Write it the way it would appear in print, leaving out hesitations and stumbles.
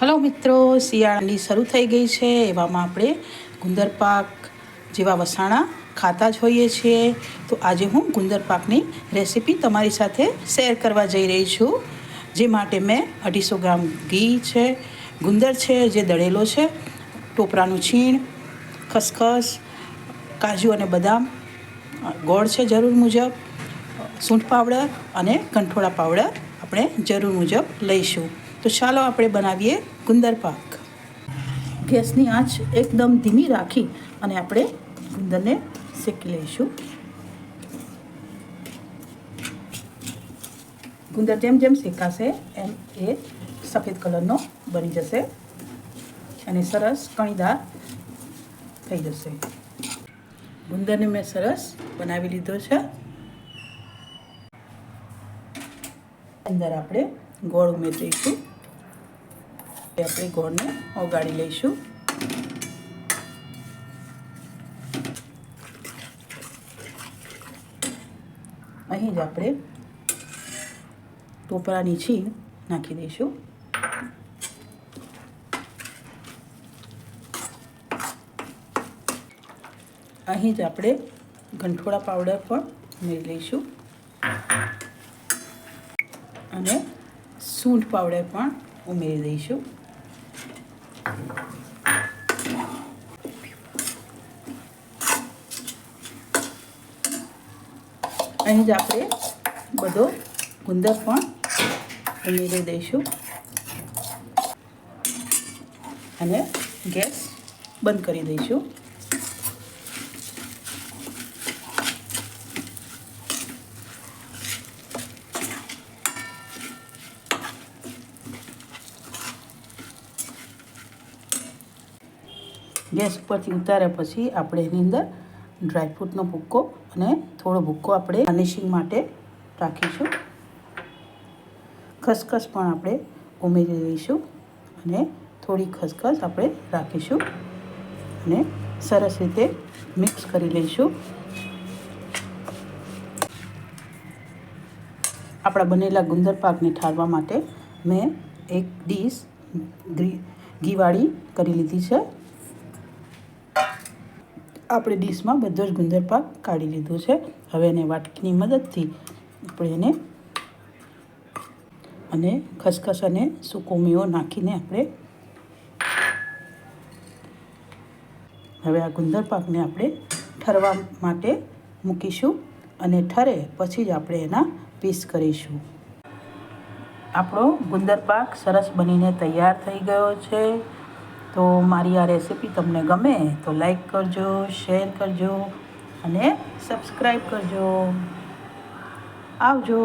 Hello મિત્રો, શિયાળાની શરૂ થઈ ગઈ છે. એવામાં આપણે ગુંદર પાક જેવા વસાણા ખાતા જ હોઈએ છીએ. તો આજે હું ગુંદર પાકની રેસીપી તમારી સાથે શેર કરવા જઈ રહી છું. જે માટે મેં 250 ગ્રામ ઘી છે, ગુંદર છે જે દળેલો છે, ટોપરાનું છીણ, ખસખસ, કાજુ અને બદામ, ગોળ છે જરૂર મુજબ, સૂંઠ પાવડર અને ગંઠોડા પાવડર આપણે જરૂર મુજબ લઈશું. તો ચાલો આપણે બનાવીએ ગુંદર પાક. ગેસની આંચ એકદમ ધીમી રાખી અને આપણે ગુંદરને શેકી લઈશું. ગુંદર જેમ જેમ શેકાશે એમ એ સફેદ કલરનો બની જશે અને સરસ કણીદાર થઈ જશે. ગુંદરને મેં સરસ બનાવી લીધો છે. અંદર આપણે ગોળ ઉમેરીશું. આપણે ગોળને ઓગાળી લઈશું. અહીં જ આપણે ટોપરાની છીણ નાખી દઈશું. અહીં જ આપણે ગંઠોડા પાવડર પણ ઉમેરી લઈશું અને સૂંઠ પાવડર પણ ઉમેરી દઈશું. અહીં જ આપણે બધો ગુંદર પણ ઉમેરી દઈશું અને ગેસ બંધ કરી દઈશું. ગેસ ઉપરથી ઉતાર્યા પછી આપણે એની અંદર ડ્રાયફ્રૂટનો ભૂક્કો અને થોડો ભૂક્કો આપણે ગાર્નિશિંગ માટે રાખીશું. ખસખસ પણ આપણે ઉમેરી દઈશું અને થોડી ખસખસ આપણે રાખીશું અને સરસ રીતે મિક્સ કરી લઈશું. આપણા બનેલા ગુંદર પાકને ઠારવા માટે મેં એક ડીશ ઘીવાળી કરી લીધી છે. આપણે ડીશમાં બધો જ ગુંદર પાક કાઢી લીધો છે. હવે એને વાટકીની મદદથી આપણે એને અને ખસખસ અને સૂકો મેવો નાખીને આપણે હવે આ ગુંદર પાકને આપણે ઠરવા માટે મૂકીશું અને ઠરે પછી જ આપણે એના પીસ કરીશું. આપણો ગુંદર પાક સરસ બનીને તૈયાર થઈ ગયો છે. તો મારી આ રેસીપી તમને ગમે તો લાઈક કરજો, શેર કરજો અને સબસ્ક્રાઈબ કરજો. આવજો.